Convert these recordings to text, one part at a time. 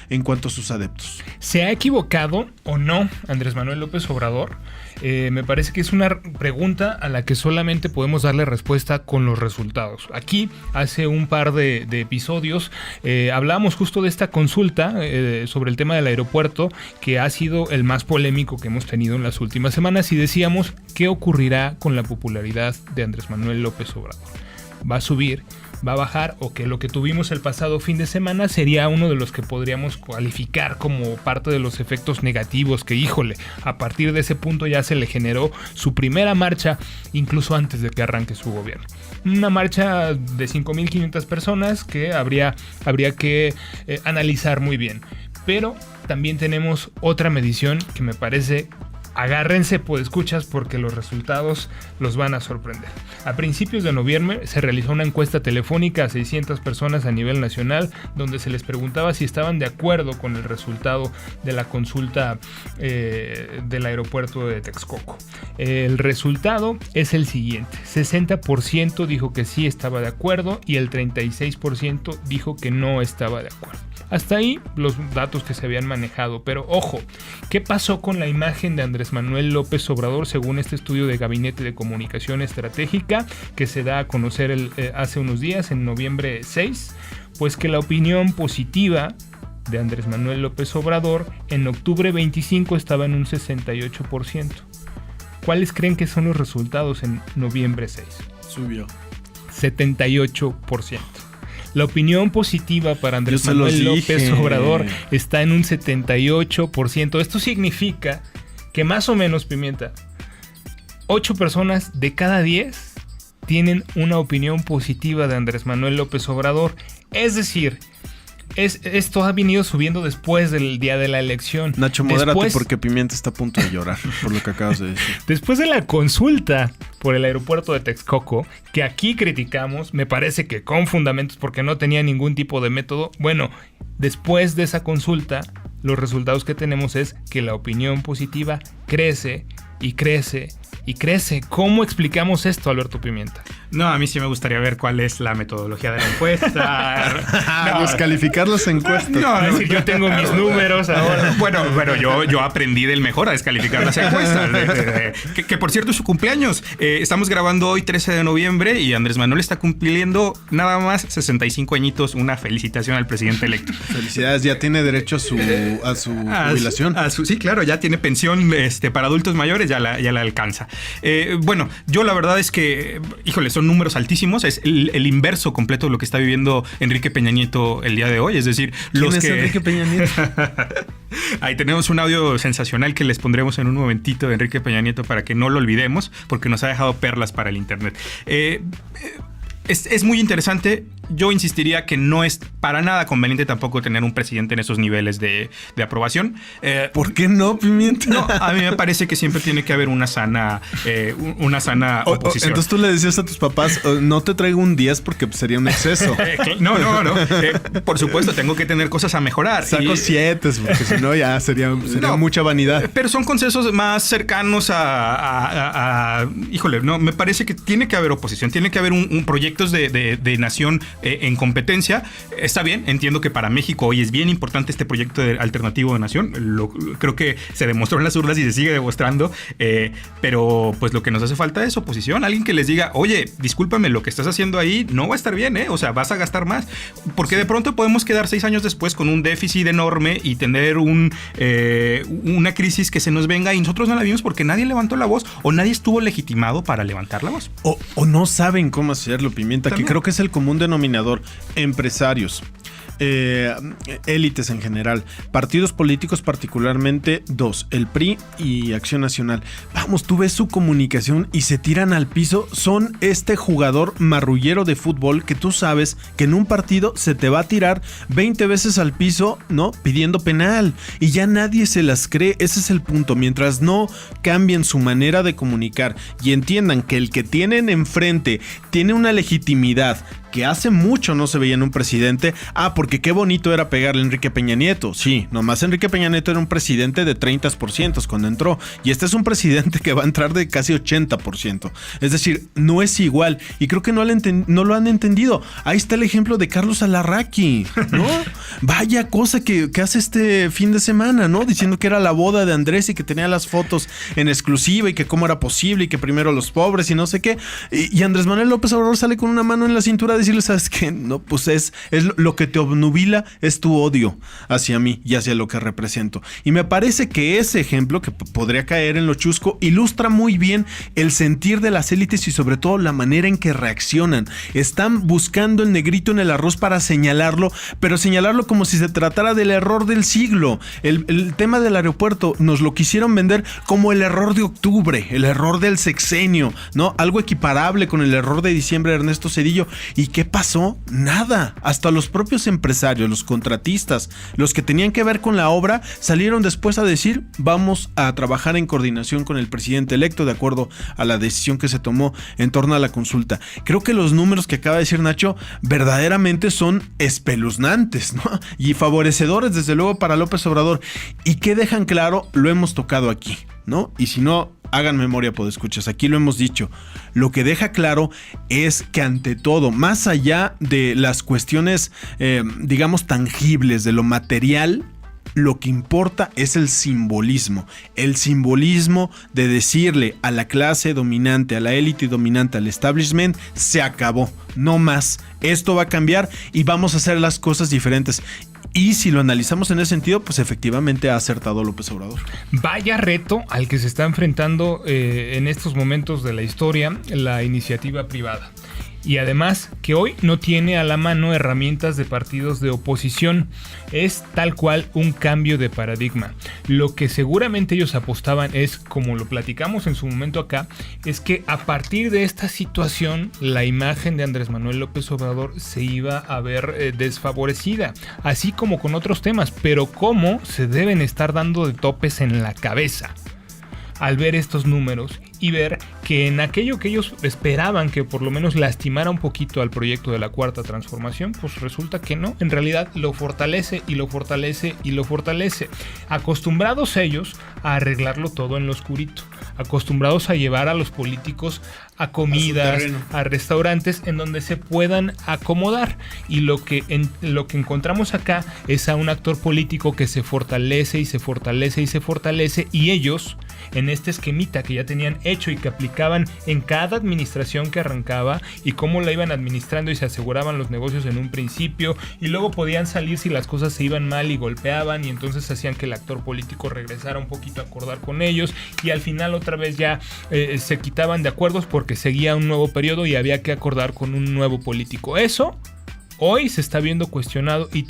en cuanto a sus adeptos. ¿Se ha equivocado o no Andrés Manuel López Obrador? Me parece que es una pregunta a la que solamente podemos darle respuesta con los resultados. Aquí, hace un par de episodios, hablábamos justo de esta consulta sobre el tema del aeropuerto, que ha sido el más polémico que hemos tenido en las últimas semanas, y decíamos, ¿qué ocurrirá con la popularidad de Andrés Manuel López Obrador? ¿Va a subir? ¿Va a bajar? ¿O que lo que tuvimos el pasado fin de semana sería uno de los que podríamos cualificar como parte de los efectos negativos que, híjole, a partir de ese punto ya se le generó su primera marcha incluso antes de que arranque su gobierno? Una marcha de 5,500 personas que habría que analizar muy bien. Pero también tenemos otra medición que me parece... Agárrense, pues escuchas, porque los resultados los van a sorprender. A principios de noviembre se realizó una encuesta telefónica a 600 personas a nivel nacional, donde se les preguntaba si estaban de acuerdo con el resultado de la consulta del aeropuerto de Texcoco. El resultado es el siguiente: 60% dijo que sí estaba de acuerdo y el 36% dijo que no estaba de acuerdo. Hasta ahí los datos que se habían manejado, pero ojo, ¿qué pasó con la imagen de Andrés Manuel López Obrador según este estudio de Gabinete de Comunicación Estratégica que se da a conocer hace unos días, en noviembre 6? Pues que la opinión positiva de Andrés Manuel López Obrador en octubre 25 estaba en un 68%. ¿Cuáles creen que son los resultados en noviembre 6? Subió 78%. La opinión positiva para Andrés Manuel López Obrador está en un 78%. Esto significa que más o menos, Pimienta, 8 personas de cada 10 tienen una opinión positiva de Andrés Manuel López Obrador. Es decir, esto ha venido subiendo después del día de la elección. Nacho, modérate porque Pimienta está a punto de llorar por lo que acabas de decir. Después de la consulta por el aeropuerto de Texcoco, que aquí criticamos, me parece que con fundamentos porque no tenía ningún tipo de método. Bueno, después de esa consulta, los resultados que tenemos es que la opinión positiva crece y crece y crece. ¿Cómo explicamos esto, Alberto Pimienta? No, a mí sí me gustaría ver cuál es la metodología de la encuesta. Descalificar las encuestas. No, es decir, yo tengo mis números ahora. Bueno, yo aprendí del mejor a descalificar las encuestas. Que por cierto es su cumpleaños. Estamos grabando hoy 13 de noviembre y Andrés Manuel está cumpliendo nada más 65 añitos. Una felicitación al presidente electo. Felicidades, ya tiene derecho a su jubilación. Sí, claro, ya tiene pensión para adultos mayores, ya la alcanza. Bueno, yo la verdad es que, híjole, son números altísimos. Es el inverso completo de lo que está viviendo Enrique Peña Nieto el día de hoy. Es decir, ¿quién es Enrique Peña Nieto? Ahí tenemos un audio sensacional que les pondremos en un momentito de Enrique Peña Nieto para que no lo olvidemos, porque nos ha dejado perlas para el internet. Es muy interesante. Yo insistiría que no es para nada conveniente tampoco tener un presidente en esos niveles de aprobación. ¿Por qué no, Pimienta? No, a mí me parece que siempre tiene que haber una sana oposición. Entonces tú le decías a tus papás, no te traigo un 10 porque sería un exceso. No. Por supuesto, tengo que tener cosas a mejorar. Saco 7, porque si no ya sería mucha vanidad. Pero son consensos más cercanos híjole, no, me parece que tiene que haber oposición, tiene que haber un proyectos de nación en competencia. Está bien, entiendo que para México hoy es bien importante este proyecto alternativo de nación. Creo que se demostró en las urnas y se sigue demostrando, pero pues lo que nos hace falta es oposición. Alguien que les diga, oye, discúlpame, lo que estás haciendo ahí no va a estar bien, o sea, vas a gastar más. Porque de pronto podemos quedar 6 años después con un déficit enorme y tener una crisis que se nos venga y nosotros no la vimos porque nadie levantó la voz o nadie estuvo legitimado para levantar la voz. O no saben cómo hacerlo, Pimienta, ¿también? Que creo que es el común denominador. Empresarios, élites en general, partidos políticos particularmente 2, el PRI y Acción Nacional. Vamos, tú ves su comunicación y se tiran al piso. Son este jugador marrullero de fútbol que tú sabes que en un partido se te va a tirar 20 veces al piso, ¿no? Pidiendo penal. Y ya nadie se las cree. Ese es el punto. Mientras no cambien su manera de comunicar y entiendan que el que tienen enfrente tiene una legitimidad que hace mucho no se veía en un presidente. Porque qué bonito era pegarle a Enrique Peña Nieto. Sí, nomás Enrique Peña Nieto era un presidente de 30% cuando entró. Y este es un presidente que va a entrar de casi 80%. Es decir, no es igual. Y creo que no lo han entendido. Ahí está el ejemplo de Carlos Alarraqui, ¿no? Vaya cosa que hace este fin de semana, ¿no? Diciendo que era la boda de Andrés y que tenía las fotos en exclusiva y que cómo era posible y que primero los pobres y no sé qué. Y Andrés Manuel López Obrador sale con una mano en la cintura a decirle, ¿sabes qué? No, pues es lo que te obnubila, es tu odio hacia mí y hacia lo que represento. Y me parece que ese ejemplo, que podría caer en lo chusco, ilustra muy bien el sentir de las élites y sobre todo la manera en que reaccionan. Están buscando el negrito en el arroz para señalarlo, pero señalarlo como si se tratara del error del siglo. El tema del aeropuerto nos lo quisieron vender como el error de octubre, el error del sexenio, ¿no? Algo equiparable con el error de diciembre de Ernesto Zedillo. ¿Y qué pasó? Nada. Hasta los propios empresarios, los contratistas, los que tenían que ver con la obra, salieron después a decir, vamos a trabajar en coordinación con el presidente electo de acuerdo a la decisión que se tomó en torno a la consulta. Creo que los números que acaba de decir Nacho verdaderamente son espeluznantes, ¿no? Y favorecedores desde luego para López Obrador. Y que dejan claro, lo hemos tocado aquí, ¿no? Y si no, hagan memoria, podescuchas, aquí lo hemos dicho. Lo que deja claro es que ante todo, más allá de las cuestiones, digamos, tangibles, de lo material, lo que importa es el simbolismo de decirle a la clase dominante, a la élite dominante, al establishment, se acabó, no más, esto va a cambiar y vamos a hacer las cosas diferentes. Y si lo analizamos en ese sentido, pues efectivamente ha acertado López Obrador. Vaya reto al que se está enfrentando en estos momentos de la historia la iniciativa privada. Y además que hoy no tiene a la mano herramientas de partidos de oposición. Es tal cual un cambio de paradigma. Lo que seguramente ellos apostaban es, como lo platicamos en su momento acá, es que a partir de esta situación la imagen de Andrés Manuel López Obrador se iba a ver desfavorecida, así como con otros temas, pero cómo se deben estar dando de topes en la cabeza al ver estos números y ver que en aquello que ellos esperaban que por lo menos lastimara un poquito al proyecto de la Cuarta Transformación, pues resulta que no, en realidad lo fortalece y lo fortalece y lo fortalece. Acostumbrados ellos a arreglarlo todo en lo oscurito, acostumbrados a llevar a los políticos a comidas, a restaurantes en donde se puedan acomodar, y lo que encontramos acá es a un actor político que se fortalece y se fortalece y se fortalece, y ellos en este esquemita que ya tenían hecho y que aplicaban en cada administración que arrancaba y cómo la iban administrando y se aseguraban los negocios en un principio y luego podían salir si las cosas se iban mal y golpeaban, y entonces hacían que el actor político regresara un poquito a acordar con ellos y al final otra vez ya se quitaban de acuerdos porque seguía un nuevo periodo y había que acordar con un nuevo político. Eso hoy se está viendo cuestionado y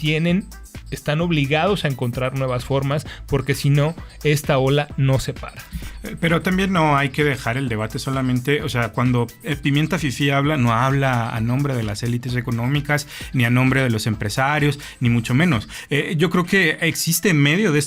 están obligados a encontrar nuevas formas, porque si no, esta ola no se para. Pero también no hay que dejar el debate solamente, o sea, cuando Pimienta Fifí habla, no habla a nombre de las élites económicas, ni a nombre de los empresarios, ni mucho menos. Yo creo que existe en medio de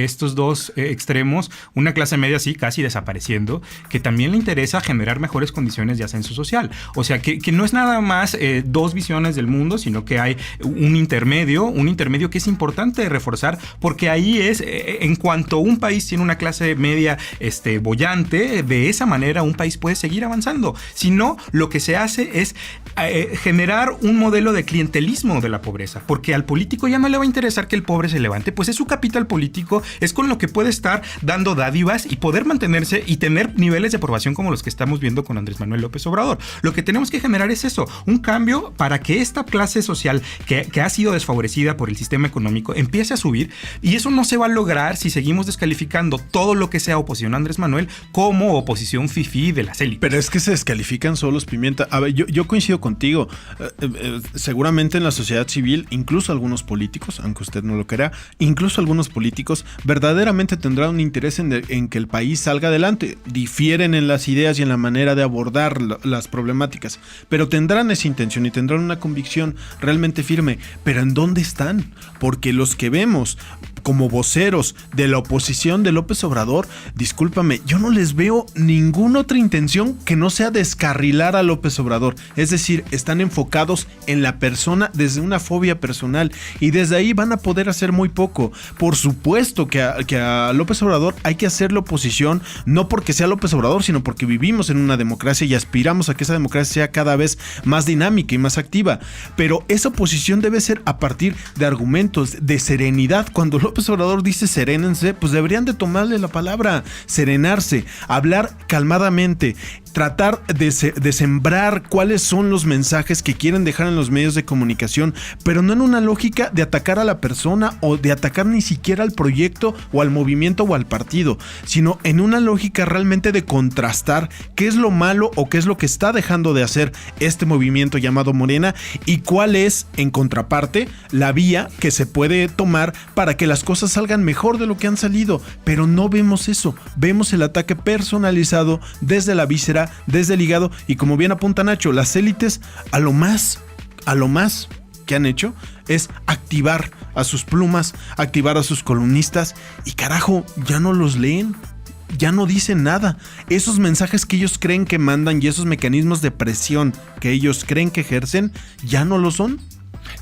estos dos extremos una clase media así casi desapareciendo, que también le interesa generar mejores condiciones de ascenso social. O sea, que no es nada más dos visiones del mundo, sino que hay un intermedio que es importante reforzar, porque ahí es, en cuanto un país tiene una clase media boyante, de esa manera un país puede seguir avanzando. Si no, lo que se hace es generar un modelo de clientelismo de la pobreza, porque al político ya no le va a interesar que el pobre se levante, pues es su capital político, es con lo que puede estar dando dádivas y poder mantenerse y tener niveles de aprobación como los que estamos viendo con Andrés Manuel López Obrador. Lo que tenemos que generar es eso, un cambio para que esta clase social que ha sido desfavorecida por el sistema económico empiece a subir, y eso no se va a lograr si seguimos descalificando todo lo que sea oposición a Andrés Manuel como oposición fifí de las élites. Pero es que se descalifican solos, Pimienta. A ver, yo coincido contigo. Seguramente en la sociedad civil, incluso algunos políticos, aunque usted no lo crea, incluso algunos políticos verdaderamente tendrán un interés en que el país salga adelante. Difieren en las ideas y en la manera de abordar las problemáticas, pero tendrán esa intención y tendrán una convicción realmente firme. Pero ¿en dónde están? Porque los que vemos como voceros de la oposición de López Obrador, discúlpame, yo no les veo ninguna otra intención que no sea descarrilar a López Obrador. Es decir, están enfocados en la persona desde una fobia personal y desde ahí van a poder hacer muy poco. Por supuesto que a López Obrador hay que hacerle oposición, no porque sea López Obrador, sino porque vivimos en una democracia y aspiramos a que esa democracia sea cada vez más dinámica y más activa. Pero esa oposición debe ser a partir de argumentos, de serenidad. Cuando López Obrador dice serénense, pues deberían de tomarle la palabra, serenarse, hablar calmadamente, tratar de sembrar cuáles son los mensajes que quieren dejar en los medios de comunicación, pero no en una lógica de atacar a la persona o de atacar ni siquiera al proyecto o al movimiento o al partido, sino en una lógica realmente de contrastar qué es lo malo o qué es lo que está dejando de hacer este movimiento llamado Morena y cuál es, en contraparte, la vía que se puede tomar para que las cosas salgan mejor de lo que han salido. Pero no vemos eso, vemos el ataque personalizado desde la víscera, desde el hígado, y como bien apunta Nacho, las élites a lo más que han hecho es activar a sus plumas, activar a sus columnistas, y carajo, ya no los leen, ya no dicen nada. Esos mensajes que ellos creen que mandan y esos mecanismos de presión que ellos creen que ejercen, ya no lo son.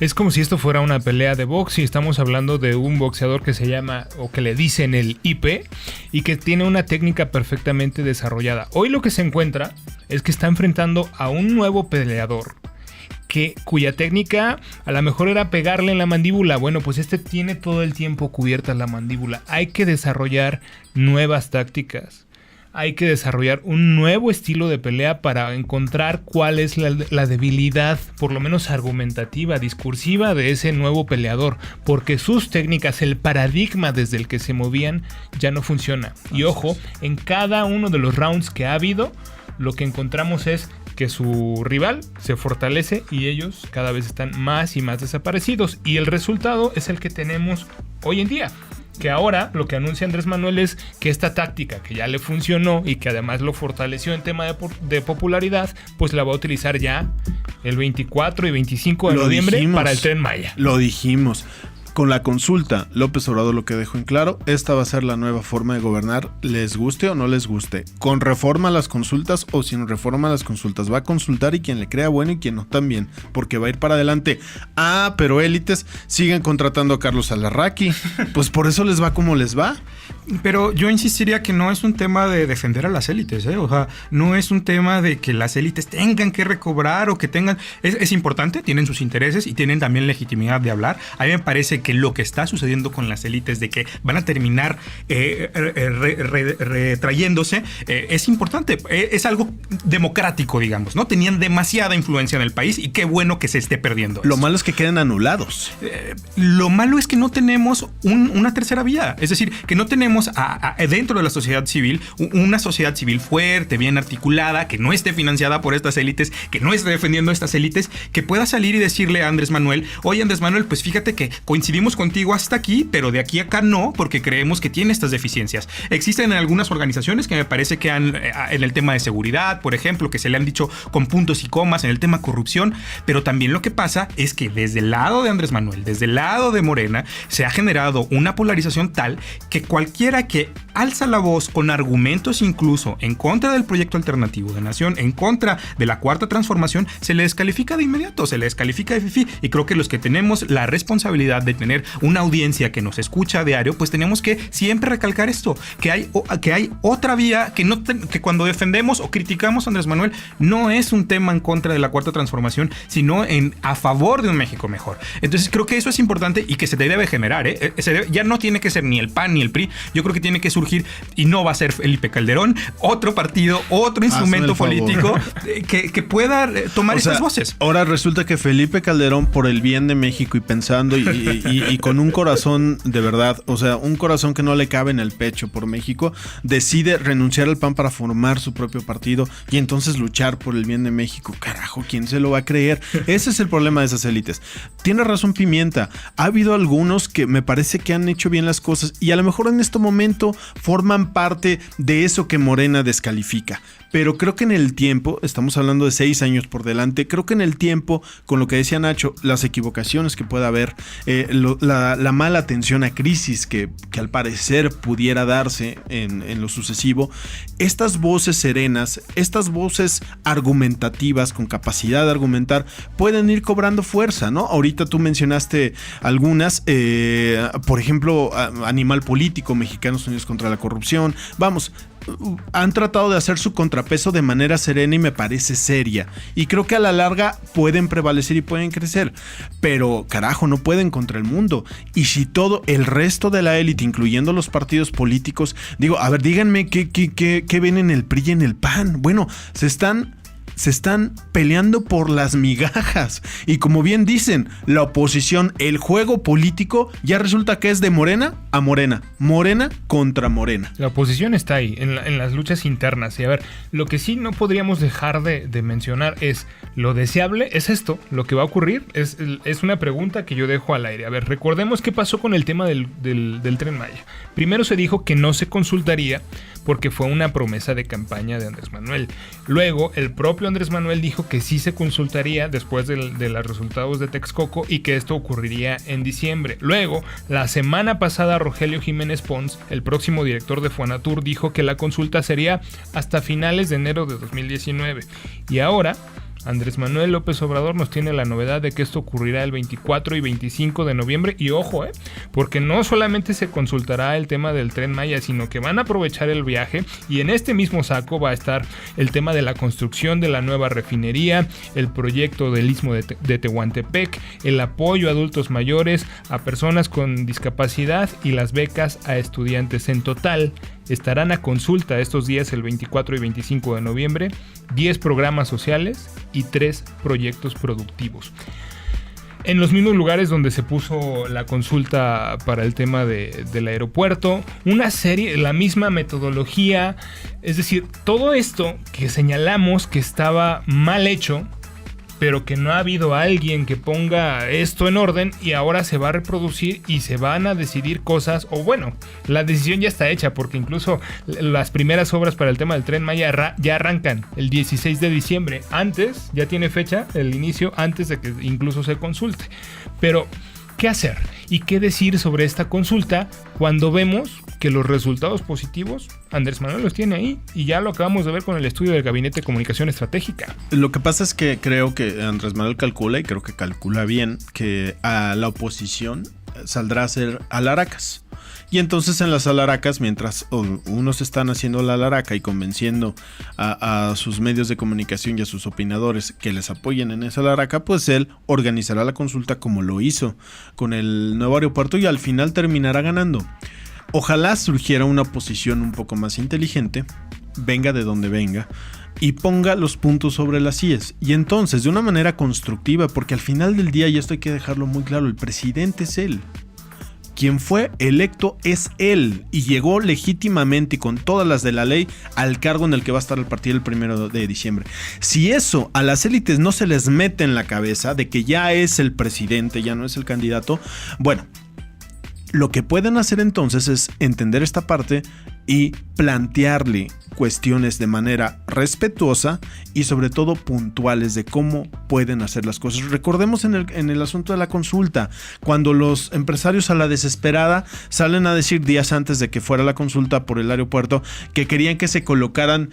Es como si esto fuera una pelea de box y estamos hablando de un boxeador que se llama, o que le dicen el IP, y que tiene una técnica perfectamente desarrollada. Hoy lo que se encuentra es que está enfrentando a un nuevo peleador cuya técnica a lo mejor era pegarle en la mandíbula. Bueno, pues este tiene todo el tiempo cubierta la mandíbula. Hay que desarrollar nuevas tácticas. Hay que desarrollar un nuevo estilo de pelea para encontrar cuál es la debilidad, por lo menos argumentativa, discursiva, de ese nuevo peleador. Porque sus técnicas, el paradigma desde el que se movían, ya no funciona. Y ojo, en cada uno de los rounds que ha habido, lo que encontramos es que su rival se fortalece y ellos cada vez están más y más desaparecidos. Y el resultado es el que tenemos hoy en día. Que ahora lo que anuncia Andrés Manuel es que esta táctica que ya le funcionó y que además lo fortaleció en tema de popularidad, pues la va a utilizar ya el 24 y 25 de noviembre para el Tren Maya. Lo dijimos. Con la consulta, López Obrador lo que dejó en claro, esta va a ser la nueva forma de gobernar, les guste o no les guste. Con reforma a las consultas o sin reforma a las consultas. Va a consultar y quien le crea bueno y quien no también, porque va a ir para adelante. Ah, pero élites siguen contratando a Carlos Alarraqui. Pues por eso les va como les va. Pero yo insistiría que no es un tema de defender a las élites, ¿eh? O sea, no es un tema de que las élites tengan que recobrar o que tengan... Es importante, tienen sus intereses y tienen también legitimidad de hablar. A mí me parece que lo que está sucediendo con las élites de que van a terminar retrayéndose es importante. Es algo democrático, digamos, ¿no? Tenían demasiada influencia en el país y qué bueno que se esté perdiendo. Lo malo es que queden anulados. Lo malo es que no tenemos una tercera vía. Es decir, que no tenemos dentro de la sociedad civil una sociedad civil fuerte, bien articulada, que no esté financiada por estas élites, que no esté defendiendo a estas élites, que pueda salir y decirle a Andrés Manuel, oye Andrés Manuel, pues fíjate que coincidimos contigo hasta aquí, pero de aquí a acá no, porque creemos que tiene estas deficiencias. Existen algunas organizaciones que me parece que han, en el tema de seguridad, por ejemplo, que se le han dicho con puntos y comas, en el tema corrupción, pero también lo que pasa es que desde el lado de Andrés Manuel, desde el lado de Morena, se ha generado una polarización tal que cualquiera que alza la voz con argumentos incluso en contra del proyecto alternativo de nación, en contra de la cuarta transformación, se le descalifica de inmediato, se le descalifica de fifí. Y creo que los que tenemos la responsabilidad de tener una audiencia que nos escucha a diario, pues tenemos que siempre recalcar esto, que hay otra vía, que cuando defendemos o criticamos a Andrés Manuel no es un tema en contra de la cuarta transformación, sino a favor de un México mejor. Entonces creo que eso es importante y que se debe generar, ya no tiene que ser ni el PAN ni el PRI. Yo creo que tiene que surgir, y no va a ser Felipe Calderón, otro partido, otro instrumento político que pueda tomar estas voces. Ahora resulta que Felipe Calderón, por el bien de México y pensando y con un corazón de verdad, o sea, un corazón que no le cabe en el pecho por México, decide renunciar al PAN para formar su propio partido y entonces luchar por el bien de México. Carajo, ¿quién se lo va a creer? Ese es el problema de esas élites. Tiene razón Pimienta, ha habido algunos que me parece que han hecho bien las cosas y a lo mejor en este momento forman parte de eso que Morena descalifica. Pero creo que en el tiempo, estamos hablando de 6 años por delante, creo que en el tiempo, con lo que decía Nacho, las equivocaciones que pueda haber, la mala atención a crisis que al parecer pudiera darse en lo sucesivo, estas voces serenas, estas voces argumentativas con capacidad de argumentar pueden ir cobrando fuerza, ¿no? Ahorita tú mencionaste algunas, por ejemplo, Animal Político, Mexicanos Unidos contra la Corrupción. Vamos, han tratado de hacer su contrapeso de manera serena y me parece seria. Y creo que a la larga pueden prevalecer y pueden crecer. Pero, carajo, no pueden contra el mundo. Y si todo el resto de la élite, incluyendo los partidos políticos, digo, a ver, díganme qué ven en el PRI y en el PAN. Bueno, se están peleando por las migajas. Y como bien dicen, la oposición, el juego político, ya resulta que es de Morena a Morena. Morena contra Morena. La oposición está ahí, en las luchas internas. Y a ver, lo que sí no podríamos dejar de mencionar es lo deseable. Es esto, lo que va a ocurrir. Es una pregunta que yo dejo al aire. A ver, recordemos qué pasó con el tema del Tren Maya. Primero se dijo que no se consultaría porque fue una promesa de campaña de Andrés Manuel. Luego, el propio Andrés Manuel dijo que sí se consultaría después de los resultados de Texcoco y que esto ocurriría en diciembre. Luego, la semana pasada, Rogelio Jiménez Pons, el próximo director de Fonatur, dijo que la consulta sería hasta finales de enero de 2019. Y ahora, Andrés Manuel López Obrador nos tiene la novedad de que esto ocurrirá el 24 y 25 de noviembre. Y ojo, porque no solamente se consultará el tema del Tren Maya, sino que van a aprovechar el viaje y en este mismo saco va a estar el tema de la construcción de la nueva refinería, el proyecto del Istmo de Tehuantepec, el apoyo a adultos mayores, a personas con discapacidad y las becas a estudiantes. En total, estarán a consulta estos días, el 24 y 25 de noviembre, 10 programas sociales y 3 proyectos productivos. En los mismos lugares donde se puso la consulta para el tema del aeropuerto, una serie, la misma metodología, es decir, todo esto que señalamos que estaba mal hecho, pero que no ha habido alguien que ponga esto en orden y ahora se va a reproducir y se van a decidir cosas, o bueno, la decisión ya está hecha porque incluso las primeras obras para el tema del Tren Maya ya arrancan el 16 de diciembre, antes, ya tiene fecha el inicio, antes de que incluso se consulte. Pero, ¿qué hacer? ¿Y qué decir sobre esta consulta cuando vemos que los resultados positivos Andrés Manuel los tiene ahí? Y ya lo acabamos de ver con el estudio del Gabinete de Comunicación Estratégica. Lo que pasa es que creo que Andrés Manuel calcula, y creo que calcula bien, que a la oposición saldrá a ser alaracas. Y entonces en las alaracas, mientras unos están haciendo la alaraca y convenciendo a sus medios de comunicación y a sus opinadores que les apoyen en esa alaraca, pues él organizará la consulta como lo hizo con el nuevo aeropuerto y al final terminará ganando. Ojalá surgiera una oposición un poco más inteligente, venga de donde venga, y ponga los puntos sobre las IES. Y entonces, de una manera constructiva, porque al final del día, y esto hay que dejarlo muy claro, el presidente es él. Quien fue electo es él y llegó legítimamente y con todas las de la ley al cargo en el que va a estar el partido el 1 de diciembre. Si eso a las élites no se les mete en la cabeza de que ya es el presidente, ya no es el candidato, bueno, lo que pueden hacer entonces es entender esta parte y plantearle cuestiones de manera respetuosa y sobre todo puntuales de cómo pueden hacer las cosas. Recordemos en el asunto de la consulta, cuando los empresarios a la desesperada salen a decir días antes de que fuera la consulta por el aeropuerto que querían que se colocaran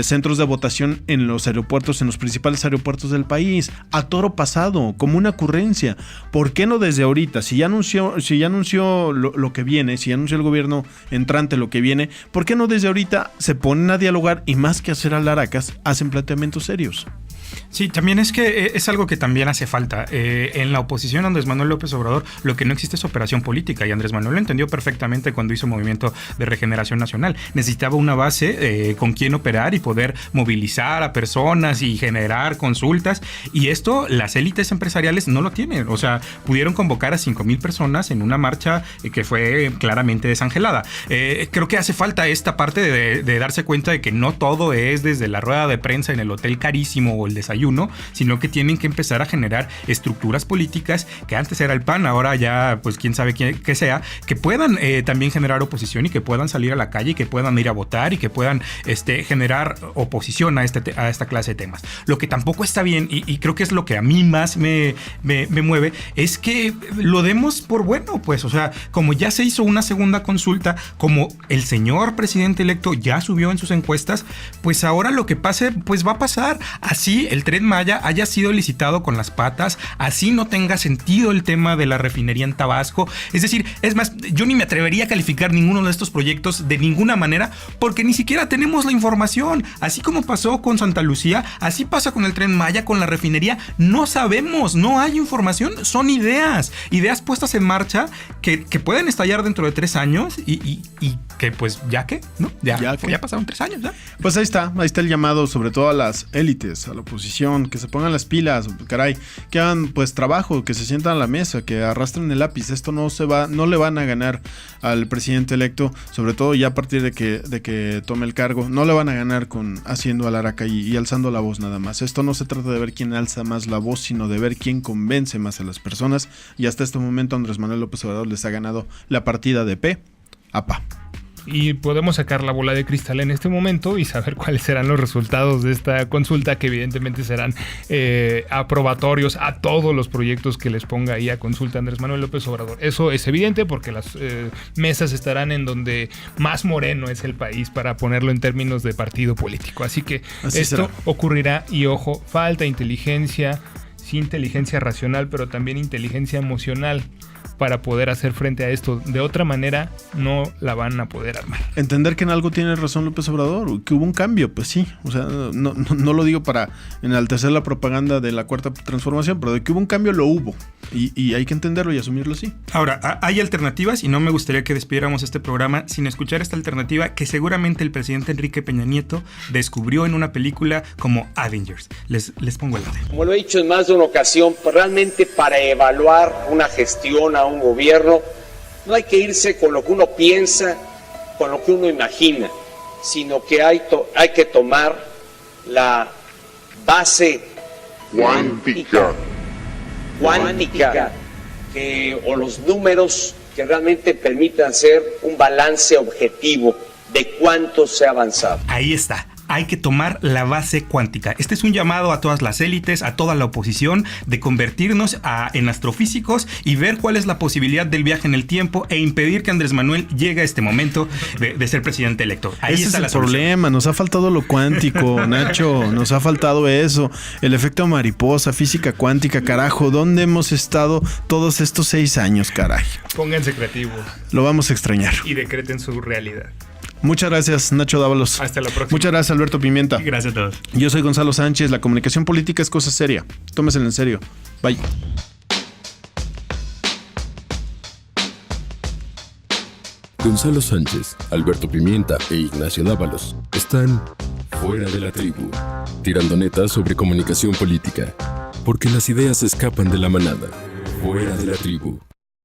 centros de votación en los aeropuertos, en los principales aeropuertos del país, a toro pasado, como una ocurrencia. ¿Por qué no desde ahorita? Si ya anunció lo que viene, si ya anunció el gobierno entrante lo que viene, ¿por qué no desde ahorita se ponen a dialogar y más que hacer alaracas, hacen planteamientos serios? Sí, también es que es algo que también hace falta. En la oposición a Andrés Manuel López Obrador, lo que no existe es operación política, y Andrés Manuel lo entendió perfectamente cuando hizo Movimiento de Regeneración Nacional. Necesitaba una base con quien operar y poder movilizar a personas y generar consultas, y esto las élites empresariales no lo tienen. O sea, pudieron convocar a 5,000 personas en una marcha que fue claramente desangelada. Creo que hace falta esta parte de darse cuenta de que no todo es desde la rueda de prensa en el hotel carísimo o el desayuno, sino que tienen que empezar a generar estructuras políticas, que antes era el PAN, ahora ya pues quién sabe qué sea, que puedan también generar oposición y que puedan salir a la calle y que puedan ir a votar y que puedan generar oposición a esta clase de temas. Lo que tampoco está bien, y creo que es lo que a mí más me mueve, es que lo demos por bueno, pues, o sea, como ya se hizo una segunda consulta, como el señor presidente electo ya subió en sus encuestas, pues ahora lo que pase, pues va a pasar. Así el Tren Maya haya sido licitado con las patas, así no tenga sentido el tema de la refinería en Tabasco. Es decir, es más, yo ni me atrevería a calificar ninguno de estos proyectos de ninguna manera, porque ni siquiera tenemos la información. Así como pasó con Santa Lucía, así pasa con el Tren Maya, con la refinería. No sabemos, no hay información, son ideas puestas en marcha que pueden estallar dentro de 3 años y que pues ya que, ¿no? Ya pasaron 3 años, ¿ya? Pues ahí está el llamado sobre todo a las élites, a la oposición, que se pongan las pilas, caray, que hagan pues trabajo, que se sientan a la mesa, que arrastren el lápiz. Esto no le van a ganar al presidente electo, sobre todo ya a partir de que tome el cargo, no le van a ganar haciendo alaraca y alzando la voz nada más. Esto no se trata de ver quién alza más la voz, sino de ver quién convence más a las personas, y hasta este momento Andrés Manuel López Obrador les ha ganado la partida de pe a pa. Y podemos sacar la bola de cristal en este momento y saber cuáles serán los resultados de esta consulta, que evidentemente serán aprobatorios a todos los proyectos que les ponga ahí a consulta Andrés Manuel López Obrador. Eso es evidente porque las mesas estarán en donde más moreno es el país, para ponerlo en términos de partido político. Así que así esto será. Ocurrirá, y ojo, falta inteligencia, sí, inteligencia racional, pero también inteligencia emocional para poder hacer frente a esto. De otra manera no la van a poder armar. Entender que en algo tiene razón López Obrador, que hubo un cambio, pues sí, o sea, no lo digo para enaltecer la propaganda de la cuarta transformación, pero de que hubo un cambio lo hubo, y hay que entenderlo y asumirlo así. Ahora, hay alternativas, y no me gustaría que despidiéramos este programa sin escuchar esta alternativa que seguramente el presidente Enrique Peña Nieto descubrió en una película como Avengers. Les pongo el audio. Como lo he dicho en más de una ocasión, realmente para evaluar una gestión a un gobierno, no hay que irse con lo que uno piensa, con lo que uno imagina, sino que hay que tomar la base cuántica o los números que realmente permitan hacer un balance objetivo de cuánto se ha avanzado. Ahí está. Hay que tomar la base cuántica. Este es un llamado a todas las élites, a toda la oposición, de convertirnos en astrofísicos y ver cuál es la posibilidad del viaje en el tiempo e impedir que Andrés Manuel llegue a este momento de ser presidente electo. Ahí ese está es la el solución. problema, nos ha faltado lo cuántico, Nacho, nos ha faltado eso, el efecto mariposa, física cuántica, carajo, ¿dónde hemos estado todos estos 6 años, caray? Pónganse creativos. Lo vamos a extrañar. Y decreten su realidad. Muchas gracias, Nacho Dávalos. Hasta la próxima. Muchas gracias, Alberto Pimienta. Gracias a todos. Yo soy Gonzalo Sánchez. La comunicación política es cosa seria. Tómesela en serio. Bye. Gonzalo Sánchez, Alberto Pimienta e Ignacio Dávalos están fuera de la tribu, tirando netas sobre comunicación política, porque las ideas escapan de la manada. Fuera de la tribu.